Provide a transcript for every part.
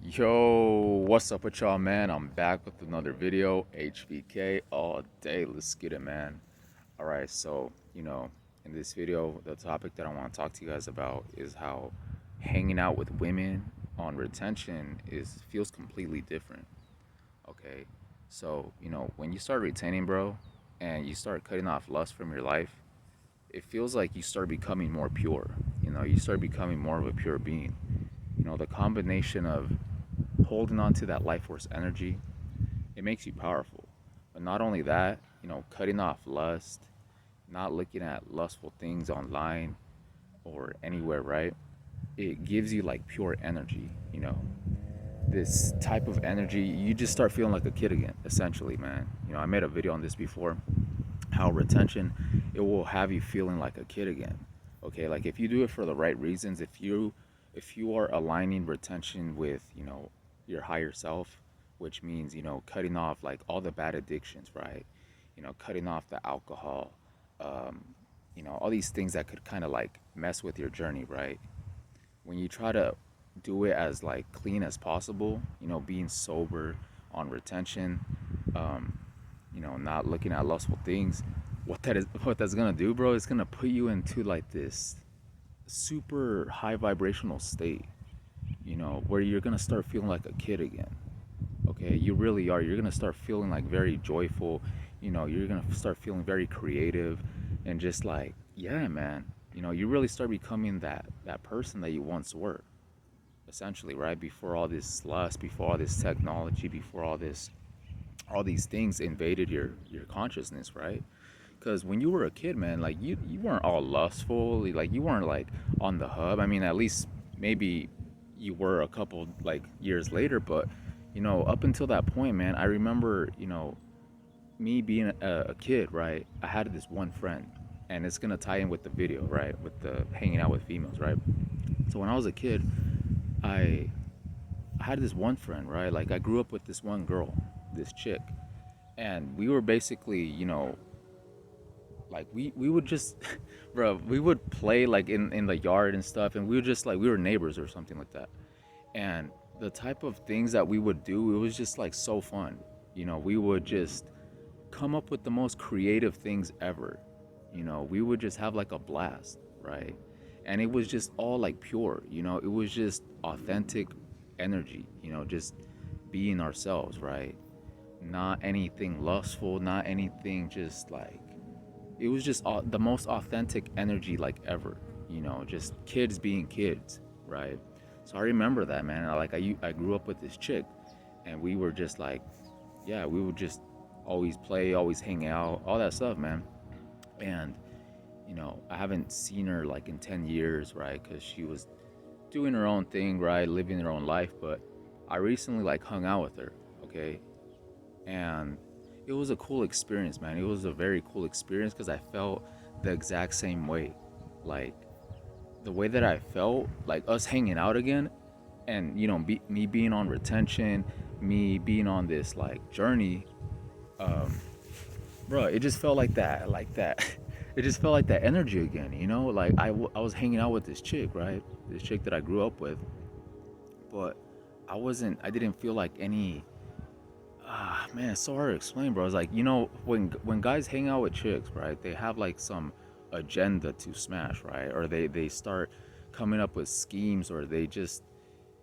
Yo, what's up with y'all, man? I'm back with another video, HVK all day. Let's get it, man. All right, so, in this video, the topic that I want to talk to you guys about is how hanging out with women on retention is feels completely different. Okay, so, when you start retaining, bro, and you start cutting off lust from your life, it feels like you start becoming more pure. You start becoming more of a pure being. The combination of holding on to that life force energy, it makes you powerful. But not only that, cutting off lust, not looking at lustful things online or anywhere, right? It gives you like pure energy. This type of energy, you just start feeling like a kid again, essentially, man. I made a video on this before, how retention, it will have you feeling like a kid again. Okay, like if you do it for the right reasons, if you are aligning retention with your higher self, which means cutting off like all the bad addictions, right? Cutting off the alcohol, um, all these things that could kind of like mess with your journey, right? When you try to do it as like clean as possible, being sober on retention, um, not looking at lustful things, what that's gonna do, bro, is gonna put you into like this super high vibrational state, where you're gonna start feeling like a kid again. Okay, you really are. You're gonna start feeling like very joyful. You're gonna start feeling very creative, and just like, yeah, man. You really start becoming that person that you once were, essentially, right? Before all this lust, before all this technology, before all these things invaded your consciousness, right? Because when you were a kid, man, like you weren't all lustful, like you weren't like on the hub. I mean, at least maybe you were a couple like years later, but up until that point, man, I remember me being a kid, right? I had this one friend, and it's gonna tie in with the video, right? With the hanging out with females, right? So when I was a kid, I I had this one friend, right? Like I grew up with this one girl, this chick, and we were basically, like we would just bro, we would play like in the yard and stuff, and we would just like we were neighbors or something like that. And the type of things that we would do, it was just like so fun. We would just come up with the most creative things ever. We would just have like a blast, right? And it was just all like pure. It was just authentic energy, just being ourselves, right? Not anything lustful, not anything just like, it was just the most authentic energy like ever. Just kids being kids, right? So I remember that, man. I grew up with this chick, and we were just like, yeah, we would just always play, always hang out, all that stuff, man. And I haven't seen her like in 10 years, right? Because she was doing her own thing, right? Living her own life. But I recently like hung out with her, okay? And it was a cool experience, man. It was a very cool experience because I felt the exact same way. Like the way that I felt, like us hanging out again, and me being on retention, me being on this like journey, um, bro, it just felt like that. It just felt like that energy again, Like I was hanging out with this chick, right? This chick that I grew up with, but I didn't feel like any. Man, it's so hard to explain, bro. It's like, when guys hang out with chicks, right? They have like some agenda to smash, right? Or they start coming up with schemes, or they just,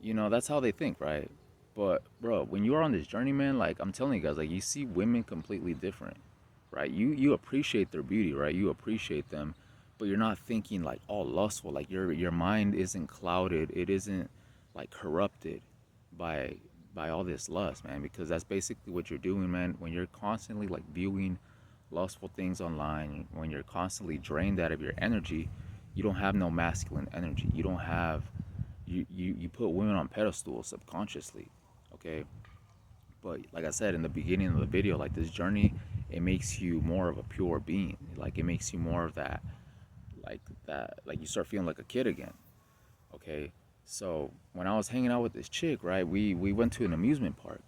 that's how they think, right? But bro, when you're on this journey, man, like I'm telling you guys, like you see women completely different, right? You appreciate their beauty, right? You appreciate them, but you're not thinking like all lustful. Like your mind isn't clouded. It isn't like corrupted by all this lust, man, because that's basically what you're doing, man. When you're constantly like viewing lustful things online, when you're constantly drained out of your energy, you don't have no masculine energy. You don't have you put women on pedestals subconsciously, okay? But like I said in the beginning of the video, like this journey, it makes you more of a pure being. Like it makes you more of that, like you start feeling like a kid again, okay? So when I was hanging out with this chick, right, we went to an amusement park,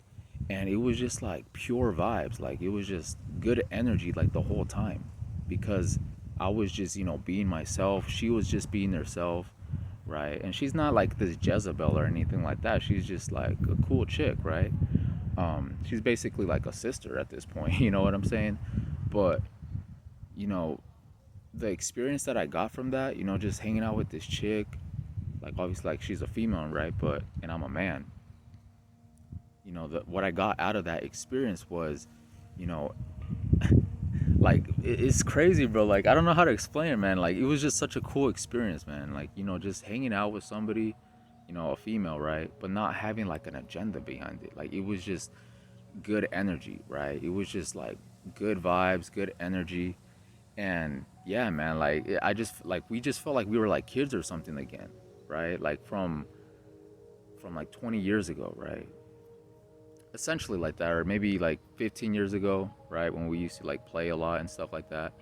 and it was just like pure vibes. Like it was just good energy like the whole time, because I was just being myself. She was just being herself. right? And she's not like this Jezebel or anything like that. She's just like a cool chick, right? She's basically like a sister at this point, you know what I'm saying? But, you know, the experience that I got from that, you know, just hanging out with this chick, like obviously like she's a female, right? But and I'm a man. You know, what I got out of that experience was, you know, like it's crazy, bro. Like I don't know how to explain it, man. Like it was just such a cool experience, man. Like, you know, just hanging out with somebody, you know, a female, right? But not having like an agenda behind it. Like it was just good energy, right? It was just like good vibes, good energy. And yeah, man, like I just like we just felt like we were like kids or something again, right? Like from like 20 years ago, right? Essentially like that, or maybe like 15 years ago, right? When we used to like play a lot and stuff like that.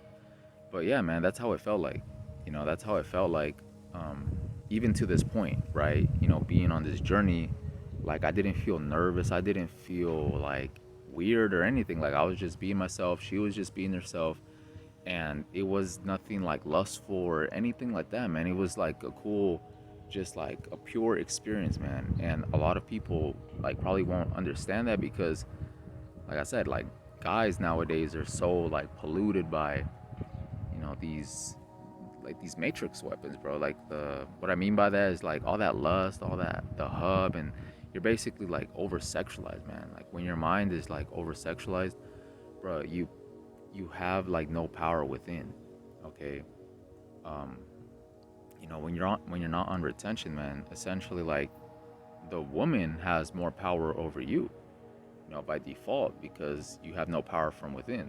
But yeah, man, that's how it felt like. You know, that's how it felt like, um, even to this point, right? You know, being on this journey, like I didn't feel nervous. I didn't feel like weird or anything. Like I was just being myself. She was just being herself, and it was nothing like lustful or anything like that, man. It was like a cool, just like a pure experience, man. And a lot of people like probably won't understand that because, like I said, like guys nowadays are so like polluted by, you know, these like these matrix weapons, bro. Like the what I mean by that is like all that lust, all that the hub, and you're basically like over sexualized, man. Like when your mind is like over sexualized, bro, you have like no power within. Okay. um you know, when you're not on retention, man, essentially like the woman has more power over you, you know, by default, because you have no power from within.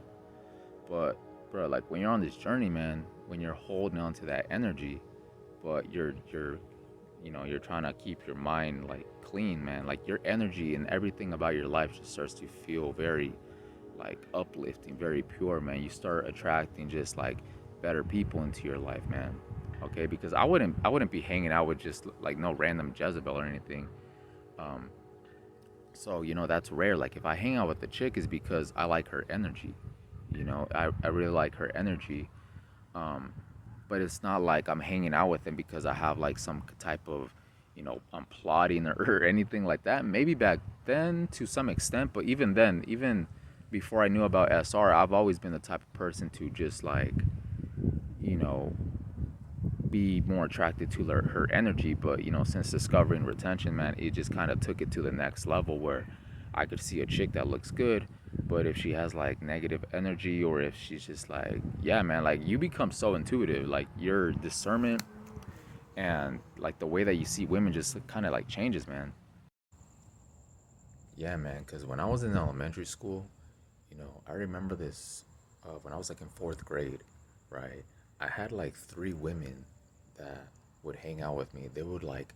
But bro, like when you're on this journey, man, when you're holding on to that energy, but you're you know, you're trying to keep your mind like clean, man, like your energy and everything about your life just starts to feel very like uplifting, very pure, man. You start attracting just like better people into your life, man. Okay, because I wouldn't be hanging out with just like no random Jezebel or anything. um so, you know, that's rare. Like if I hang out with the chick is because I like her energy. You know, I really like her energy. um but it's not like I'm hanging out with him because I have like some type of, you know, I'm plotting or anything like that. Maybe back then to some extent, but even then, even before I knew about SR, I've always been the type of person to just like, you know, be more attracted to her energy. But, you know, since discovering retention, man, it just kind of took it to the next level where I could see a chick that looks good, but if she has like negative energy, or if she's just like, yeah, man, like you become so intuitive, like your discernment and like the way that you see women just kind of like changes, man. Yeah, man, because when I was in elementary school, you know, I remember this, when I was like in fourth grade, right? I had like three women that would hang out with me. They would like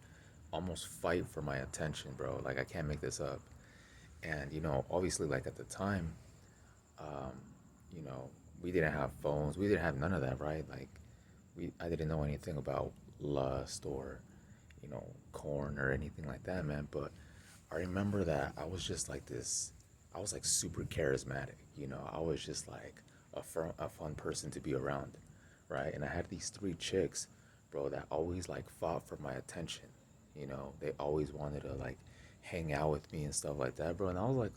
almost fight for my attention, bro. Like I can't make this up. And, you know, obviously, like at the time, um, you know, we didn't have phones. We didn't have none of that, right? Like I didn't know anything about lust or, you know, corn or anything like that, man. But I remember that I was just like this. I was like super charismatic, you know. I was just like a fun person to be around, right? And I had these three chicks, bro, that always like fought for my attention. You know, they always wanted to like hang out with me and stuff like that, bro. And I was like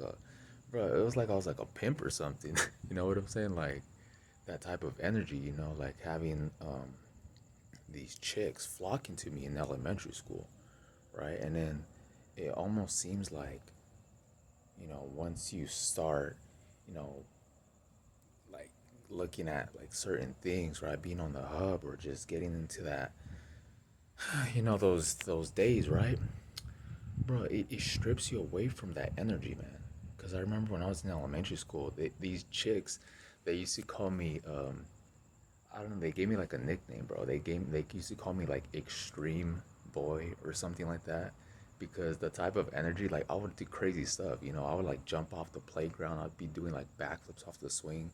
bro, it was like I was like a pimp or something. You know what I'm saying? Like that type of energy, you know, like having these chicks flocking to me in elementary school, right? And then it almost seems like, you know, once you start, you know, like looking at like certain things, right? Being on the hub or just getting into that, you know, those days, right? Bro, it strips you away from that energy, man. Because I remember when I was in elementary school, these chicks, they used to call me, I don't know, they gave me like a nickname, bro. They used to call me like Extreme Boy or something like that, because the type of energy, like I would do crazy stuff, you know. I would like jump off the playground. I'd be doing like backflips off the swing,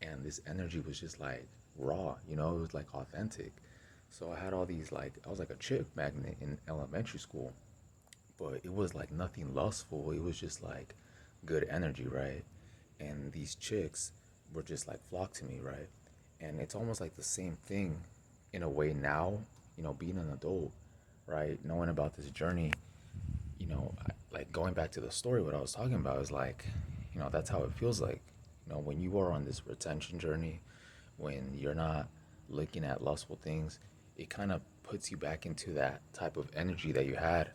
and this energy was just like raw, you know. It was like authentic. So I had all these like I was like a chick magnet in elementary school, but it was like nothing lustful. It was just like good energy, right? And these chicks were just like flock to me, right? And it's almost like the same thing in a way now, you know, being an adult. right? Knowing about this journey, like going back to the story, what I was talking about is like, that's how it feels like. When you are on this retention journey, when you're not looking at lustful things, it kind of puts you back into that type of energy that you had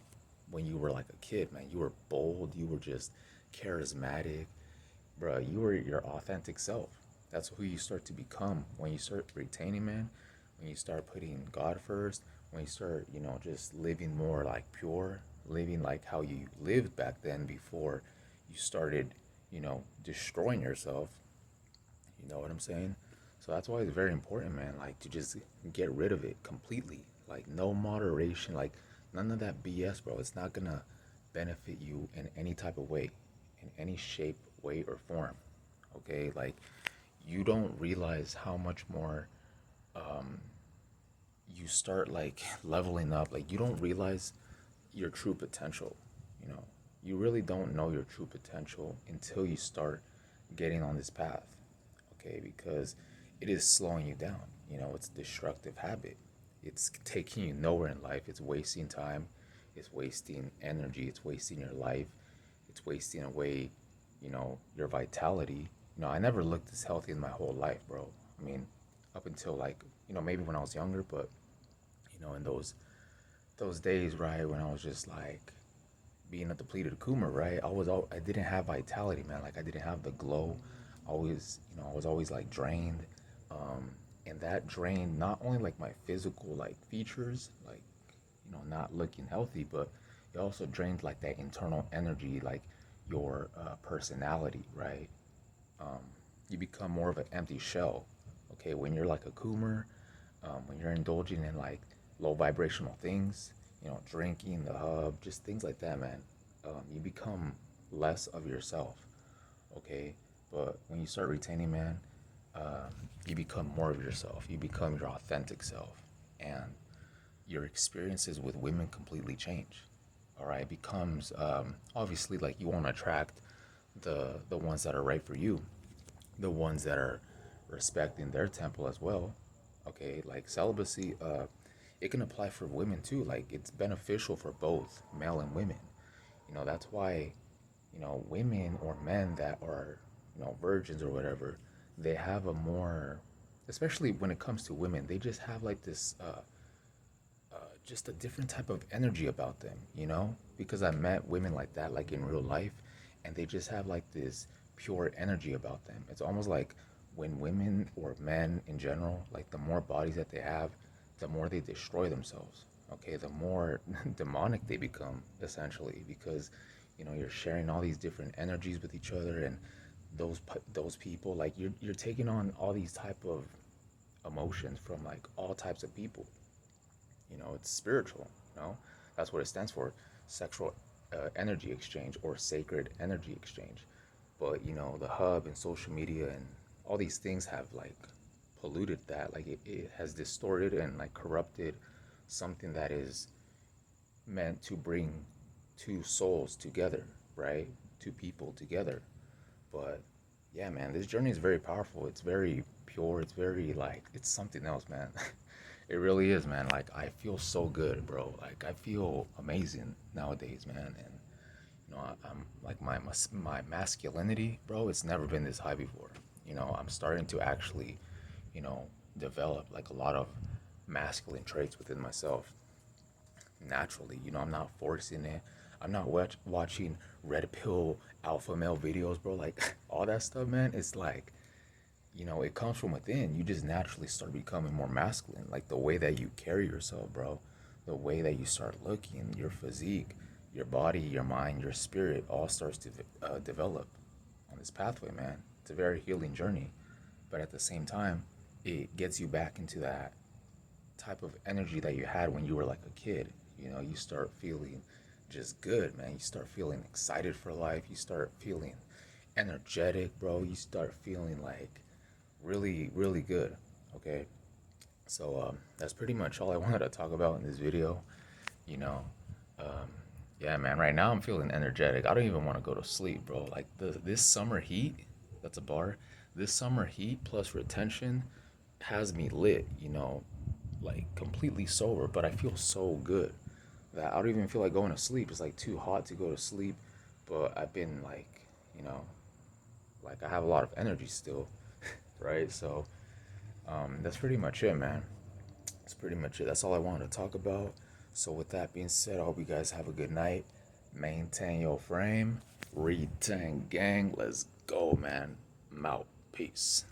when you were like a kid, man. You were bold, you were just charismatic, bro. You were your authentic self. That's who you start to become when you start retaining, man. When you start putting God first, when you start, just living more like pure, living like how you lived back then before you started, destroying yourself. You know what I'm saying? So that's why it's very important, man, like to just get rid of it completely. Like no moderation, like none of that BS, bro. It's not gonna benefit you in any type of way, in any shape, way, or form. Okay? Like you don't realize how much more you start like leveling up. Like you don't realize your true potential, you know. You really don't know your true potential until you start getting on this path, okay? Because it is slowing you down. It's a destructive habit. It's taking you nowhere in life. It's wasting time. It's wasting energy. It's wasting your life. It's wasting away, your vitality. I never looked this healthy in my whole life, bro. I mean, up until like, maybe when I was younger, but in those days, right, when I was just like being a depleted Kuma, right? I didn't have vitality, man. Like I didn't have the glow. I was always like drained, and that drained not only like my physical like features, like not looking healthy, but it also drained like that internal energy, like your personality, right? You become more of an empty shell. Okay, when you're like a Coomer, when you're indulging in like low vibrational things, drinking, the hub, just things like that, man. You become less of yourself. Okay, but when you start retaining, man, you become more of yourself. You become your authentic self, and your experiences with women completely change. All right, it becomes obviously like you want to attract the ones that are right for you, the ones that are respecting their temple as well. Okay, like celibacy, it can apply for women too. Like it's beneficial for both male and women. That's why, women or men that are, virgins or whatever, they have a more, especially when it comes to women, they just have like this, just a different type of energy about them, because I met women like that, like in real life, and they just have like this pure energy about them. It's almost like when women or men in general, like the more bodies that they have, the more they destroy themselves. Okay, the more demonic they become, essentially, because you're sharing all these different energies with each other, and those people, like you're taking on all these type of emotions from like all types of people. It's spiritual. That's what it stands for: sexual energy exchange, or sacred energy exchange. But the hub and social media and all these things have like polluted that. Like it has distorted and like corrupted something that is meant to bring two souls together, right? Two people together. But yeah, man, this journey is very powerful. It's very pure. It's very like it's something else, man. It really is, man. Like I feel so good, bro. Like I feel amazing nowadays, man. And I'm like my masculinity, bro. It's never been this high before. I'm starting to actually, you know, develop like a lot of masculine traits within myself naturally. I'm not forcing it. I'm not watching red pill alpha male videos, bro. Like all that stuff, man. It's like, it comes from within. You just naturally start becoming more masculine. Like the way that you carry yourself, bro. The way that you start looking, your physique, your body, your mind, your spirit all starts to develop on this pathway, man. It's a very healing journey. But at the same time, it gets you back into that type of energy that you had when you were like a kid. You start feeling just good, man. You start feeling excited for life. You start feeling energetic, bro. You start feeling like really, really good. Okay. So that's pretty much all I wanted to talk about in this video. You know, um, yeah, man. Right now I'm feeling energetic. I don't even want to go to sleep, bro. Like this summer heat, that's a bar. This summer heat plus retention has me lit. Like completely sober, but I feel so good. that I don't even feel like going to sleep. It's like too hot to go to sleep, but I've been like, you know, like I have a lot of energy still, right? So that's pretty much it, man. That's pretty much it. That's all I wanted to talk about. So with that being said, I hope you guys have a good night. Maintain your frame. Retain gang. Let's go, man. I'm out. Peace.